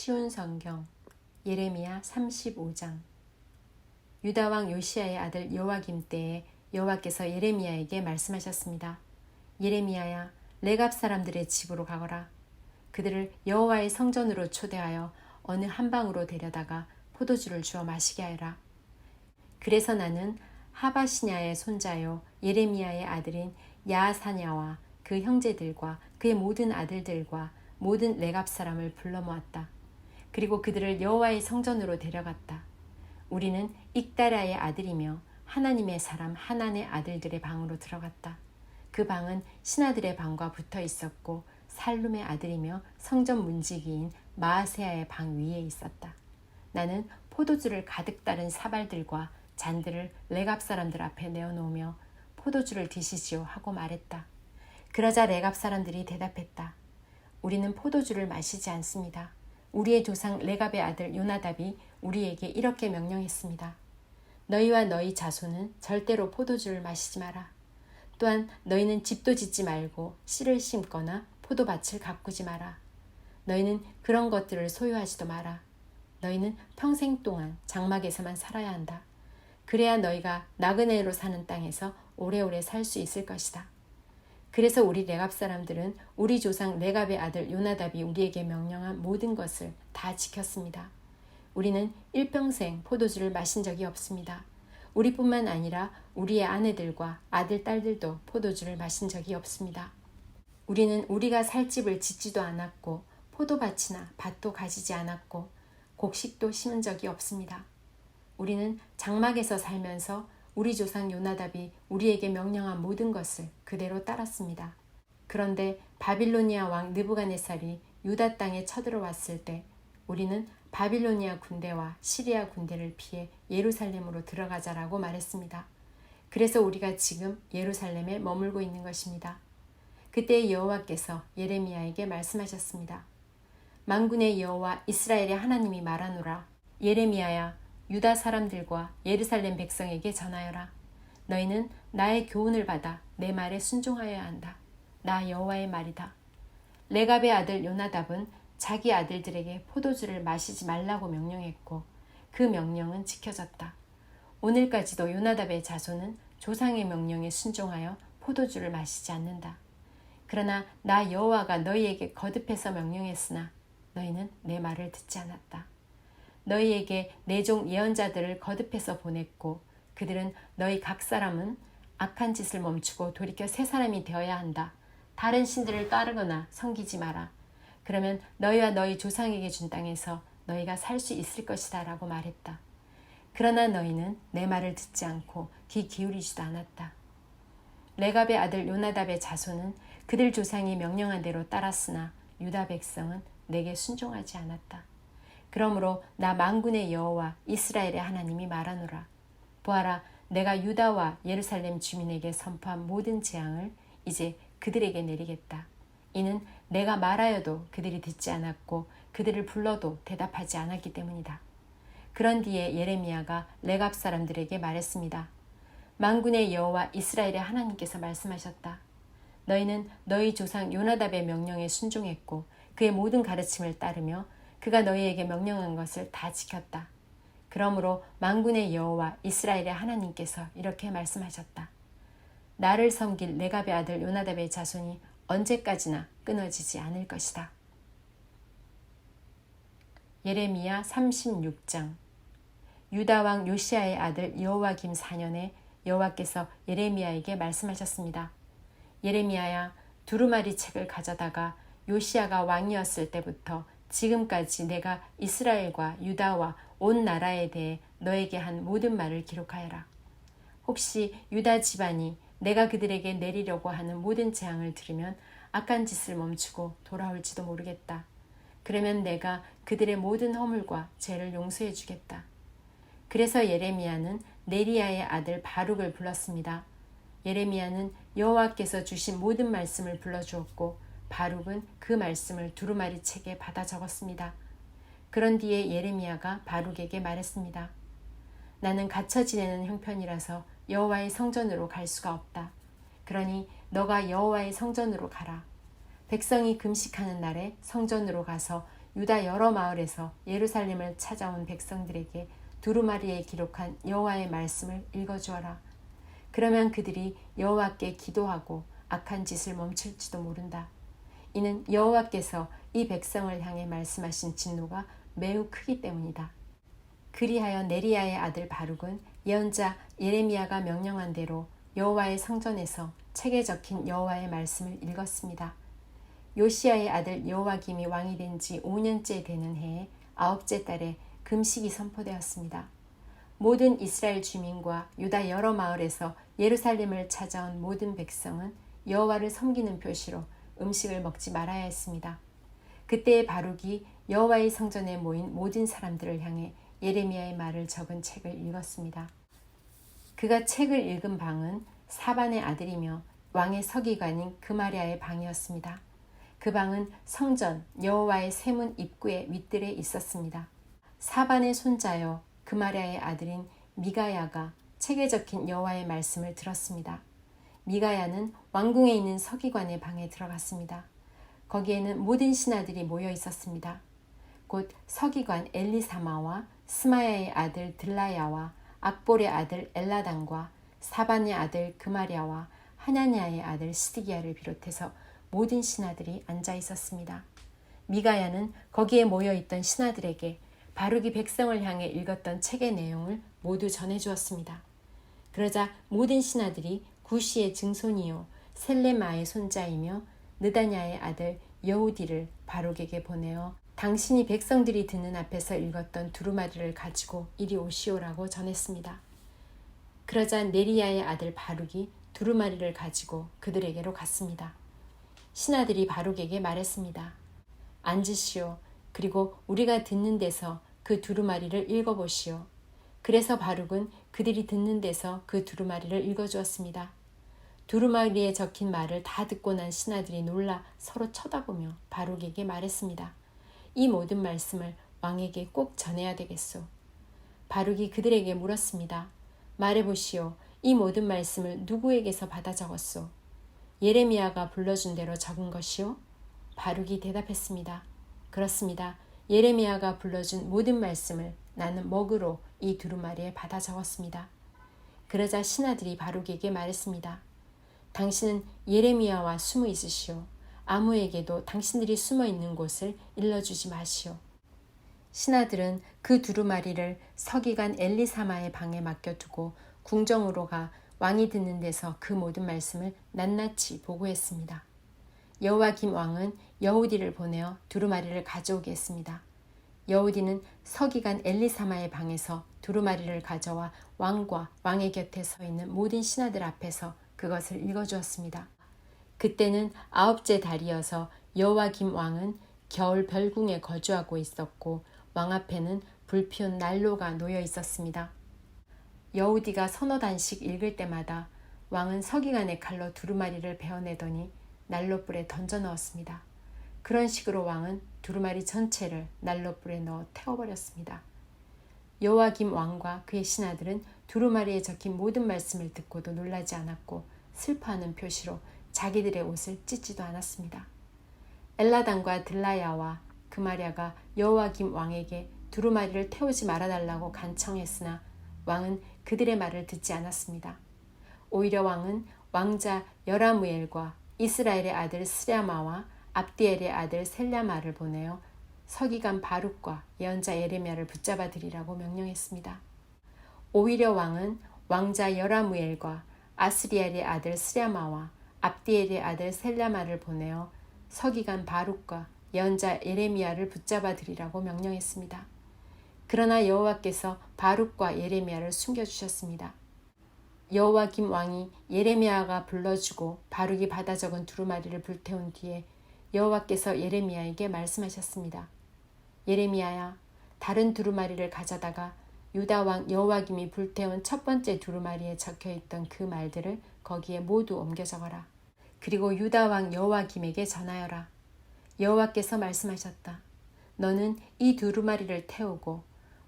쉬운 성경 예레미야 35장. 유다 왕 요시야의 아들 여호와김 때에 여호와께서 예레미야에게 말씀하셨습니다. 예레미야야, 레갑 사람들의 집으로 가거라. 그들을 여호와의 성전으로 초대하여 어느 한방으로 데려다가 포도주를 주어 마시게 하여라. 그래서 나는 하바시냐의 손자요 예레미야의 아들인 야사냐와 그 형제들과 그의 모든 아들들과 모든 레갑 사람을 불러 모았다. 그리고 그들을 여호와의 성전으로 데려갔다. 우리는 익다랴의 아들이며 하나님의 사람 하난의 아들들의 방으로 들어갔다. 그 방은 신하들의 방과 붙어 있었고 살룸의 아들이며 성전 문지기인 마아세야의 방 위에 있었다. 나는 포도주를 가득 따른 사발들과 잔들을 레갑 사람들 앞에 내어놓으며 포도주를 드시지요 하고 말했다. 그러자 레갑 사람들이 대답했다. 우리는 포도주를 마시지 않습니다. 우리의 조상 레갑의 아들 요나답이 우리에게 이렇게 명령했습니다. 너희와 너희 자손은 절대로 포도주를 마시지 마라. 또한 너희는 집도 짓지 말고 씨를 심거나 포도밭을 가꾸지 마라. 너희는 그런 것들을 소유하지도 마라. 너희는 평생 동안 장막에서만 살아야 한다. 그래야 너희가 나그네로 사는 땅에서 오래오래 살 수 있을 것이다. 그래서 우리 레갑 사람들은 우리 조상 레갑의 아들 요나답이 우리에게 명령한 모든 것을 다 지켰습니다. 우리는 일평생 포도주를 마신 적이 없습니다. 우리뿐만 아니라 우리의 아내들과 아들, 딸들도 포도주를 마신 적이 없습니다. 우리는 우리가 살 집을 짓지도 않았고 포도밭이나 밭도 가지지 않았고 곡식도 심은 적이 없습니다. 우리는 장막에서 살면서 우리 조상 요나답이 우리에게 명령한 모든 것을 그대로 따랐습니다. 그런데 바빌로니아 왕 느부갓네살이 유다 땅에 쳐들어왔을 때 우리는 바빌로니아 군대와 시리아 군대를 피해 예루살렘으로 들어가자라고 말했습니다. 그래서 우리가 지금 예루살렘에 머물고 있는 것입니다. 그때 여호와께서 예레미야에게 말씀하셨습니다. 만군의 여호와 이스라엘의 하나님이 말하노라. 예레미야야, 유다 사람들과 예루살렘 백성에게 전하여라. 너희는 나의 교훈을 받아 내 말에 순종하여야 한다. 나 여호와의 말이다. 레갑의 아들 요나답은 자기 아들들에게 포도주를 마시지 말라고 명령했고 그 명령은 지켜졌다. 오늘까지도 요나답의 자손은 조상의 명령에 순종하여 포도주를 마시지 않는다. 그러나 나 여호와가 너희에게 거듭해서 명령했으나 너희는 내 말을 듣지 않았다. 너희에게 내 종 예언자들을 거듭해서 보냈고 그들은 너희 각 사람은 악한 짓을 멈추고 돌이켜 새 사람이 되어야 한다. 다른 신들을 따르거나 섬기지 마라. 그러면 너희와 너희 조상에게 준 땅에서 너희가 살 수 있을 것이다 라고 말했다. 그러나 너희는 내 말을 듣지 않고 귀 기울이지도 않았다. 레갑의 아들 요나답의 자손은 그들 조상이 명령한 대로 따랐으나 유다 백성은 내게 순종하지 않았다. 그러므로 나 만군의 여호와 이스라엘의 하나님이 말하노라. 보아라, 내가 유다와 예루살렘 주민에게 선포한 모든 재앙을 이제 그들에게 내리겠다. 이는 내가 말하여도 그들이 듣지 않았고 그들을 불러도 대답하지 않았기 때문이다. 그런 뒤에 예레미야가 레갑 사람들에게 말했습니다. 만군의 여호와 이스라엘의 하나님께서 말씀하셨다. 너희는 너희 조상 요나답의 명령에 순종했고 그의 모든 가르침을 따르며 그가 너희에게 명령한 것을 다 지켰다. 그러므로 만군의 여호와 이스라엘의 하나님께서 이렇게 말씀하셨다. 나를 섬길 레갑의 아들 요나답의 자손이 언제까지나 끊어지지 않을 것이다. 예레미야 36장. 유다 왕 요시야의 아들 여호와김 4년에 여호와께서 예레미야에게 말씀하셨습니다. 예레미야야, 두루마리 책을 가져다가 요시야가 왕이었을 때부터 지금까지 내가 이스라엘과 유다와 온 나라에 대해 너에게 한 모든 말을 기록하여라. 혹시 유다 집안이 내가 그들에게 내리려고 하는 모든 재앙을 들으면 악한 짓을 멈추고 돌아올지도 모르겠다. 그러면 내가 그들의 모든 허물과 죄를 용서해 주겠다. 그래서 예레미야는 네리야의 아들 바룩을 불렀습니다. 예레미야는 여호와께서 주신 모든 말씀을 불러주었고 바룩은 그 말씀을 두루마리 책에 받아 적었습니다. 그런 뒤에 예레미야가 바룩에게 말했습니다. 나는 갇혀 지내는 형편이라서 여호와의 성전으로 갈 수가 없다. 그러니 너가 여호와의 성전으로 가라. 백성이 금식하는 날에 성전으로 가서 유다 여러 마을에서 예루살렘을 찾아온 백성들에게 두루마리에 기록한 여호와의 말씀을 읽어주어라. 그러면 그들이 여호와께 기도하고 악한 짓을 멈출지도 모른다. 이는 여호와께서 이 백성을 향해 말씀하신 진노가 매우 크기 때문이다. 그리하여 네리야의 아들 바룩은 예언자 예레미야가 명령한 대로 여호와의 성전에서 책에 적힌 여호와의 말씀을 읽었습니다. 요시야의 아들 여호와김이 왕이 된 지 5년째 되는 해에 9째 달에 금식이 선포되었습니다. 모든 이스라엘 주민과 유다 여러 마을에서 예루살렘을 찾아온 모든 백성은 여호와를 섬기는 표시로 음식을 먹지 말아야 했습니다. 그때의 바룩이 여호와의 성전에 모인 모든 사람들을 향해 예레미야의 말을 적은 책을 읽었습니다. 그가 책을 읽은 방은 사반의 아들이며 왕의 서기관인 그마랴의 방이었습니다. 그 방은 성전 여호와의 세문 입구의 윗뜰에 있었습니다. 사반의 손자여 그마랴의 아들인 미가야가 책에 적힌 여호와의 말씀을 들었습니다. 미가야는 왕궁에 있는 서기관의 방에 들어갔습니다. 거기에는 모든 신하들이 모여 있었습니다. 곧 서기관 엘리사마와 스마야의 아들 들라야와 악볼의 아들 엘라단과 사반의 아들 그마랴와 하나냐의 아들 시드기야를 비롯해서 모든 신하들이 앉아 있었습니다. 미가야는 거기에 모여 있던 신하들에게 바룩이 백성을 향해 읽었던 책의 내용을 모두 전해주었습니다. 그러자 모든 신하들이 구시의 증손이요 셀레마의 손자이며 느다냐의 아들 여우디를 바룩에게 보내어 당신이 백성들이 듣는 앞에서 읽었던 두루마리를 가지고 이리 오시오라고 전했습니다. 그러자 네리야의 아들 바룩이 두루마리를 가지고 그들에게로 갔습니다. 신하들이 바룩에게 말했습니다. 앉으시오. 그리고 우리가 듣는 데서 그 두루마리를 읽어보시오. 그래서 바룩은 그들이 듣는 데서 그 두루마리를 읽어주었습니다. 두루마리에 적힌 말을 다 듣고 난 신하들이 놀라 서로 쳐다보며 바룩에게 말했습니다. 이 모든 말씀을 왕에게 꼭 전해야 되겠소. 바룩이 그들에게 물었습니다. 말해보시오. 이 모든 말씀을 누구에게서 받아 적었소? 예레미야가 불러준 대로 적은 것이요? 바룩이 대답했습니다. 그렇습니다. 예레미야가 불러준 모든 말씀을 나는 먹으로 이 두루마리에 받아 적었습니다. 그러자 신하들이 바룩에게 말했습니다. 당신은 예레미야와 숨어 있으시오. 아무에게도 당신들이 숨어 있는 곳을 일러주지 마시오. 신하들은 그 두루마리를 서기관 엘리사마의 방에 맡겨두고 궁정으로 가 왕이 듣는 데서 그 모든 말씀을 낱낱이 보고했습니다. 여호와김 왕은 여우디를 보내어 두루마리를 가져오게 했습니다. 여우디는 서기관 엘리사마의 방에서 두루마리를 가져와 왕과 왕의 곁에 서 있는 모든 신하들 앞에서 그것을 읽어주었습니다. 그때는 9째 달이어서 여호와김 왕은 겨울 별궁에 거주하고 있었고 왕 앞에는 불피운 난로가 놓여 있었습니다. 여우디가 서너 단씩 읽을 때마다 왕은 서기관의 칼로 두루마리를 베어내더니 난로불에 던져 넣었습니다. 그런 식으로 왕은 두루마리 전체를 난로불에 넣어 태워버렸습니다. 여호와김 왕과 그의 신하들은 두루마리에 적힌 모든 말씀을 듣고도 놀라지 않았고 슬퍼하는 표시로 자기들의 옷을 찢지도 않았습니다. 엘라단과 들라야와 그마랴가 여호와김 왕에게 두루마리를 태우지 말아달라고 간청했으나 왕은 그들의 말을 듣지 않았습니다. 오히려 왕은 왕자 여라무엘과 이스라엘의 아들 스랴마와 압디엘의 아들 셀랴마를 보내어 서기관 바룩과 예언자 예레미야를 붙잡아 들이라고 명령했습니다. 오히려 왕은 왕자 여라무엘과 아스리엘의 아들 스랴마와 압디엘의 아들 셀랴마를 보내어 서기관 바룩과 예언자 예레미야를 붙잡아 들이라고 명령했습니다. 그러나 여호와께서 바룩과 예레미야를 숨겨주셨습니다. 여호와김 왕이 예레미야가 불러주고 바룩이 받아 적은 두루마리를 불태운 뒤에 여호와께서 예레미야에게 말씀하셨습니다. 예레미야야, 다른 두루마리를 가져다가 유다 왕 여호와김이 불태운 첫 번째 두루마리에 적혀있던 그 말들을 거기에 모두 옮겨 적어라. 그리고 유다 왕 여호와김에게 전하여라. 여호와께서 말씀하셨다. 너는 이 두루마리를 태우고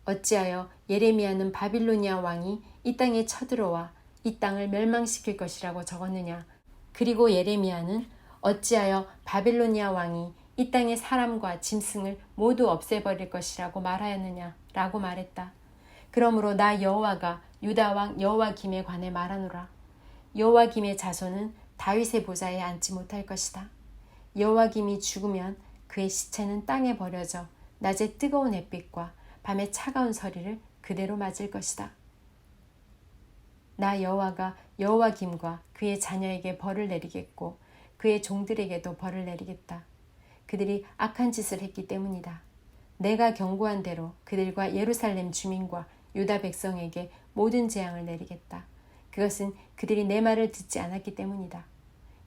어찌하여 예레미야는 바빌로니아 왕이 이 땅에 쳐들어와 이 땅을 멸망시킬 것이라고 적었느냐. 그리고 예레미야는 어찌하여 바빌로니아 왕이 이 땅의 사람과 짐승을 모두 없애버릴 것이라고 말하였느냐 라고 말했다. 그러므로 나 여호와가 유다 왕 여호와김에 관해 말하노라. 여호와김의 자손은 다윗의 보좌에 앉지 못할 것이다. 여호와김이 죽으면 그의 시체는 땅에 버려져 낮에 뜨거운 햇빛과 밤에 차가운 서리를 그대로 맞을 것이다. 나 여호와가 여호와김과 그의 자녀에게 벌을 내리겠고 그의 종들에게도 벌을 내리겠다. 그들이 악한 짓을 했기 때문이다. 내가 경고한 대로 그들과 예루살렘 주민과 유다 백성에게 모든 재앙을 내리겠다. 그것은 그들이 내 말을 듣지 않았기 때문이다.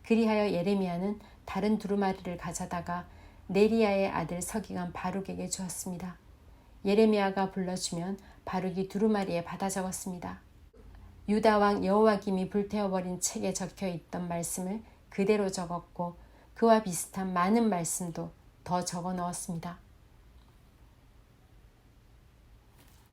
그리하여 예레미야는 다른 두루마리를 가져다가 네리야의 아들 서기관 바룩에게 주었습니다. 예레미야가 불러주면 바룩이 두루마리에 받아 적었습니다. 유다 왕 여호와김이 불태워버린 책에 적혀있던 말씀을 그대로 적었고 그와 비슷한 많은 말씀도 더 적어 넣었습니다.